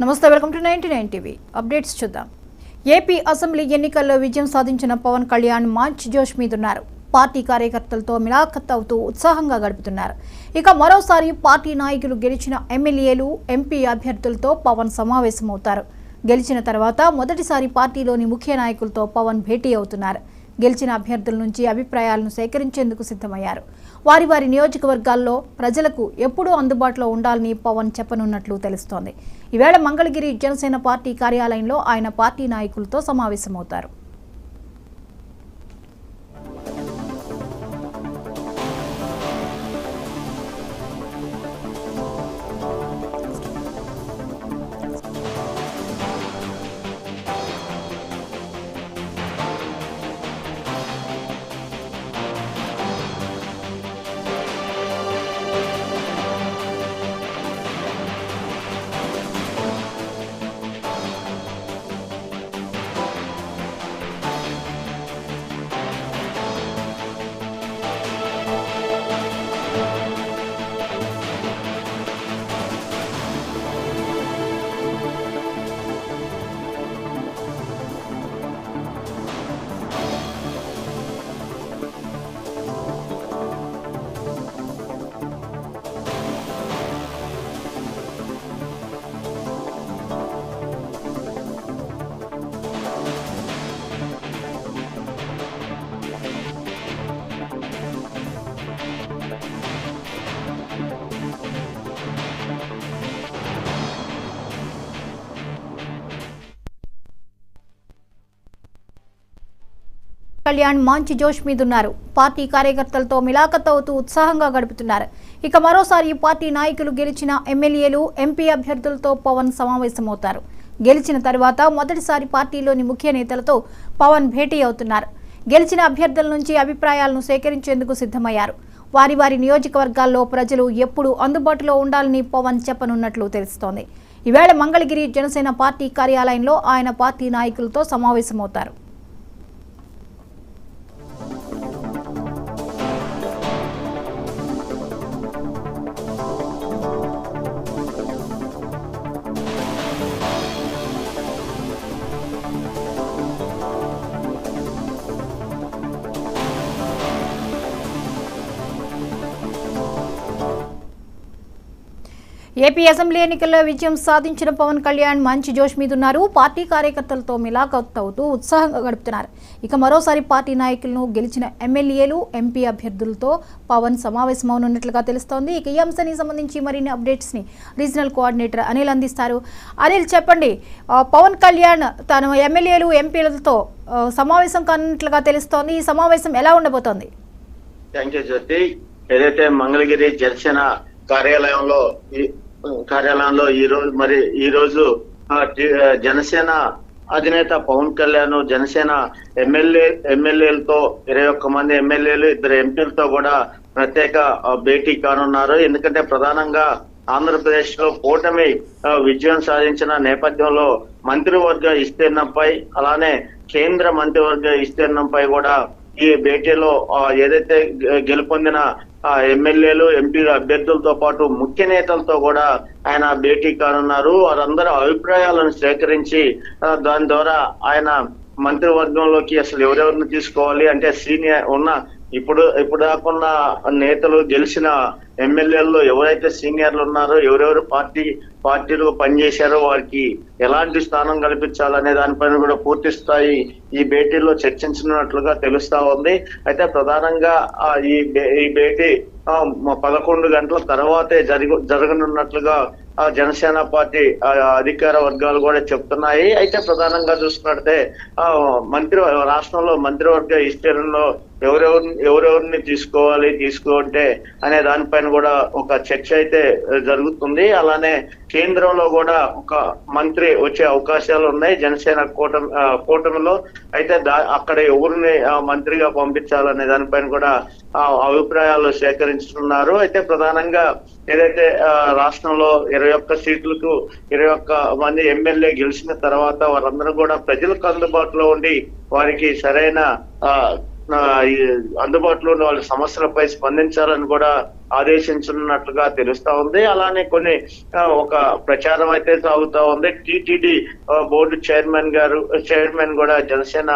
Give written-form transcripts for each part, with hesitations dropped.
నమస్తే, welcome to 99 TV updates చూద్దాం. AP assembly ఎన్నికల్లో విజయం సాధించిన పవన్ కళ్యాణ్ మంచి జోష్ మీదున్నారు. పార్టీ కార్యకర్తలతో మిలాఖత్ అవుతూ ఉత్సాహంగా గడుపుతున్నారు. ఇక మరోసారి పార్టీ నాయకులు గెలిచిన ఎమ్మెల్యేలు, ఎంపీ అభ్యర్థులతో పవన్ సమావేశమవుతారు. గెలిచిన తర్వాత మొదటిసారి పార్టీలోని ముఖ్య నాయకులతో పవన్ భేటీ అవుతున్నారు. గెలిచిన అభ్యర్థుల నుంచి అభిప్రాయాలను సేకరించేందుకు సిద్ధమయ్యారు. వారి నియోజకవర్గాల్లో ప్రజలకు ఎప్పుడూ అందుబాటులో ఉండాలని పవన్ చెప్పనున్నట్లు తెలుస్తోంది. ఈవేళ మంగళగిరి జనసేన పార్టీ కార్యాలయంలో ఆయన పార్టీ నాయకులతో సమావేశమవుతారు. కళ్యాణ్ మంచి జోష్ మీదున్నారు. పార్టీ కార్యకర్తలతో మిలాఖత్ అవుతూ ఉత్సాహంగా గడుపుతున్నారు. ఇక మరోసారి పార్టీ నాయకులు గెలిచిన ఎమ్మెల్యేలు, ఎంపీ అభ్యర్థులతో పవన్ సమావేశమవుతారు. గెలిచిన తర్వాత మొదటిసారి పార్టీలోని ముఖ్య నేతలతో పవన్ భేటీ అవుతున్నారు. గెలిచిన అభ్యర్థుల నుంచి అభిప్రాయాలను సేకరించేందుకు సిద్ధమయ్యారు. వారి నియోజకవర్గాల్లో ప్రజలు ఎప్పుడు అందుబాటులో ఉండాలని పవన్ చెప్పనున్నట్లు తెలుస్తోంది. ఈవేళ మంగళగిరి జనసేన పార్టీ కార్యాలయంలో ఆయన పార్టీ నాయకులతో సమావేశమవుతారు. ఏపీ అసెంబ్లీ ఎన్నికల్లో విజయం సాధించిన పవన్ కళ్యాణ్ మంచి జోష్ మీదున్నారు. పార్టీ కార్యకర్తలతో మిలాఖత్ అవుతూ ఉత్సాహంగా గడుపుతున్నారు. ఇక మరోసారి పార్టీ నాయకులను, గెలిచిన ఎమ్మెల్యేలు, ఎంపీ అభ్యర్థులతో పవన్ సమావేశమవునున్నట్లుగా తెలుస్తోంది. ఇక ఈ అంశానికి సంబంధించి మరిన్ని అప్డేట్స్ ని రీజనల్ కోఆర్డినేటర్ అనిల్ అందిస్తారు. అనిల్, చెప్పండి, పవన్ కళ్యాణ్ తన ఎమ్మెల్యేలు, ఎంపీలతో సమావేశం కానున్నట్లుగా తెలుస్తోంది. ఈ సమావేశం ఎలా ఉండబోతోంది? థ్యాంక్ యూ జ్యోతి. ఏదైతే మంగళగిరి జనసేన కార్యాలయంలో ఈ రోజు జనసేన అధినేత పవన్ కళ్యాణ్ జనసేన ఎమ్మెల్యేలతో 21 మంది ఎమ్మెల్యేలు, 2 ఎంపీలతో కూడా ప్రత్యేక భేటీ కానున్నారు. ఎందుకంటే ప్రధానంగా ఆంధ్రప్రదేశ్ లో కూటమి విజయం సాధించిన నేపథ్యంలో మంత్రివర్గ విస్తీర్ణంపై, అలానే కేంద్ర మంత్రివర్గ విస్తీర్ణంపై కూడా ఈ భేటీలో ఏదైతే గెలుపొందిన ఎమ్మెల్యేలు, ఎంపీలు అభ్యర్థులతో పాటు ముఖ్య నేతలతో కూడా ఆయన భేటీ కానున్నారు. వారందరూ అభిప్రాయాలను సేకరించి దాని ద్వారా ఆయన మంత్రివర్గంలోకి అసలు ఎవరెవరిని తీసుకోవాలి అంటే సీనియర్ ఉన్న ఇప్పుడు దాకున్న నేతలు, గెలిచిన ఎమ్మెల్యేల్లో ఎవరైతే సీనియర్లు ఉన్నారో, ఎవరెవరు పార్టీలు పనిచేశారో వారికి ఎలాంటి స్థానం కల్పించాలనే దానిపైన కూడా పూర్తి స్థాయి ఈ భేటీలో చర్చించినట్లుగా తెలుస్తా ఉంది. అయితే ప్రధానంగా ఈ భేటీ 11 గంటల తర్వాతే జరగనున్నట్లుగా జనసేన పార్టీ అధికార వర్గాలు కూడా చెప్తున్నాయి. అయితే ప్రధానంగా చూసుకున్నట్టే రాష్ట్రంలో మంత్రివర్గ విస్తీర్ణంలో ఎవరెవరిని తీసుకుంటే అనే దానిపైన కూడా ఒక చర్చ అయితే జరుగుతుంది. అలానే కేంద్రంలో కూడా ఒక మంత్రి వచ్చే అవకాశాలు ఉన్నాయి జనసేన కూటమిలో. అయితే అక్కడ ఎవరిని మంత్రిగా పంపించాలనే దానిపైన కూడా అభిప్రాయాలు సేకరించుతున్నారు. అయితే ప్రధానంగా ఏదైతే రాష్ట్రంలో 21 సీట్లకు 21 మంది ఎమ్మెల్యే గెలిచిన తర్వాత వారందరూ కూడా ప్రజలకు అందుబాటులో ఉండి వారికి సరైన అందుబాటులో ఉన్న వాళ్ళ సమస్యలపై స్పందించాలని కూడా ఆదేశించనున్నట్లుగా తెలుస్తా ఉంది. అలానే కొన్ని ఒక ప్రచారం అయితే సాగుతా ఉంది. టిటిడి బోర్డు చైర్మన్ కూడా జనసేన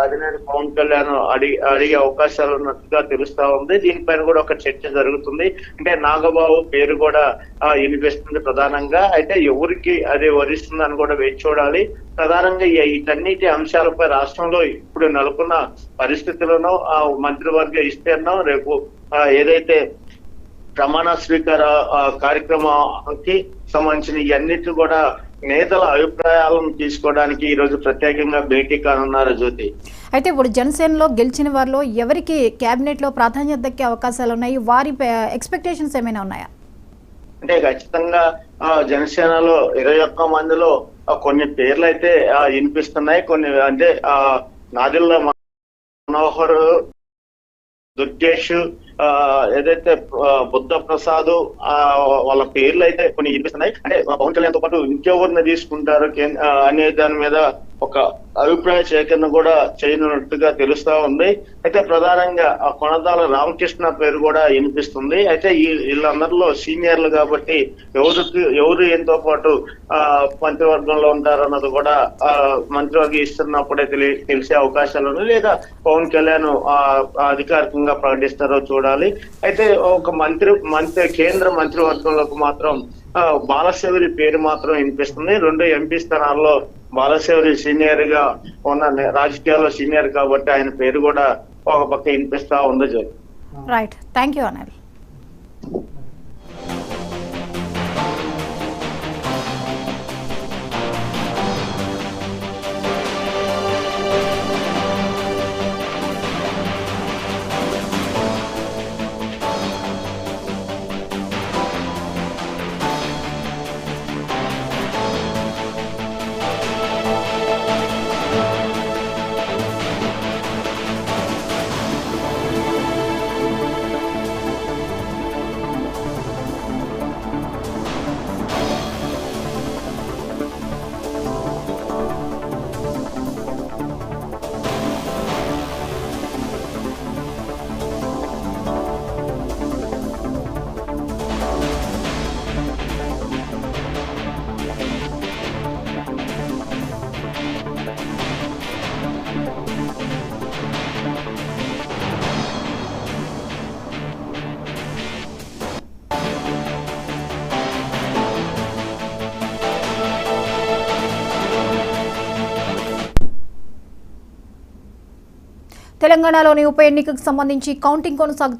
అధినేత పవన్ కళ్యాణ్ అడిగే అవకాశాలు ఉన్నట్టుగా తెలుస్తా ఉంది. దీనిపైన కూడా ఒక చర్చ జరుగుతుంది. అంటే నాగబాబు పేరు కూడా వినిపిస్తుంది ప్రధానంగా. అయితే ఎవరికి అది వరిస్తుందని కూడా వేచి చూడాలి. ప్రధానంగా వీటన్నిటి అంశాలపై రాష్ట్రంలో ఇప్పుడు నెలకొన్న పరిస్థితులను మంత్రివర్గ విస్తీర్ణం రేపు ఏదైతే ప్రమాణ స్వీకార కార్యక్రమానికి సంబంధించిన ఇవన్నిటి కూడా నేతల అభిప్రాయాలను తీసుకోవడానికి ఈ రోజు ప్రత్యేకంగా భేటీ కానున్నారు జ్యోతి. అయితే ఇప్పుడు జనసేనలో గెలిచిన వారిలో ఎవరికి కేబినెట్ లో ప్రాధాన్యత దక్కే అవకాశాలు ఉన్నాయి? వారి ఎక్స్పెక్టేషన్స్ ఏమైనా ఉన్నాయా? అంటే ఖచ్చితంగా జనసేనలో 21 మందిలో కొన్ని పేర్లు అయితే వినిపిస్తున్నాయి. కొన్ని అంటే నాదిల్ల మనోహర్, దుర్గేష్, ఏదైతే బుద్ధ ప్రసాద్ వాళ్ళ పేర్లు అయితే కొన్ని వినిపిస్తున్నాయి. అంటే పవన్ కళ్యాణ్ తో పాటు ఇంకెవరిని తీసుకుంటారు అనే దాని మీద ఒక అభిప్రాయ సేకరణ కూడా చేయనున్నట్టుగా తెలుస్తా ఉంది. అయితే ప్రధానంగా కొనతాల రామకృష్ణ పేరు కూడా వినిపిస్తుంది. అయితే వీళ్ళందరిలో సీనియర్లు కాబట్టి ఎవరు ఎంతో పాటు మంత్రివర్గంలో ఉంటారన్నది కూడా మంత్రివర్గం ఇస్తున్నప్పుడే తెలిసే అవకాశాలు ఉన్నాయి. లేదా పవన్ కళ్యాణ్ అధికారికంగా ప్రకటిస్తారో చూడాలి. అయితే ఒక కేంద్ర మంత్రివర్గంలోకి మాత్రం బాలశౌరి పేరు మాత్రం వినిపిస్తుంది. 2 ఎంపీ స్థానాల్లో బాలశౌరి సీనియర్ గా ఉన్న రాజకీయాల్లో సీనియర్ కాబట్టి ఆయన పేరు కూడా ఒక పక్క వినిపిస్తా ఉంది. Right, thank you Anil. తెలంగాణలోని ఉప ఎన్నికకు సంబంధించి కౌంటింగ్ కొనసాగుతుంది.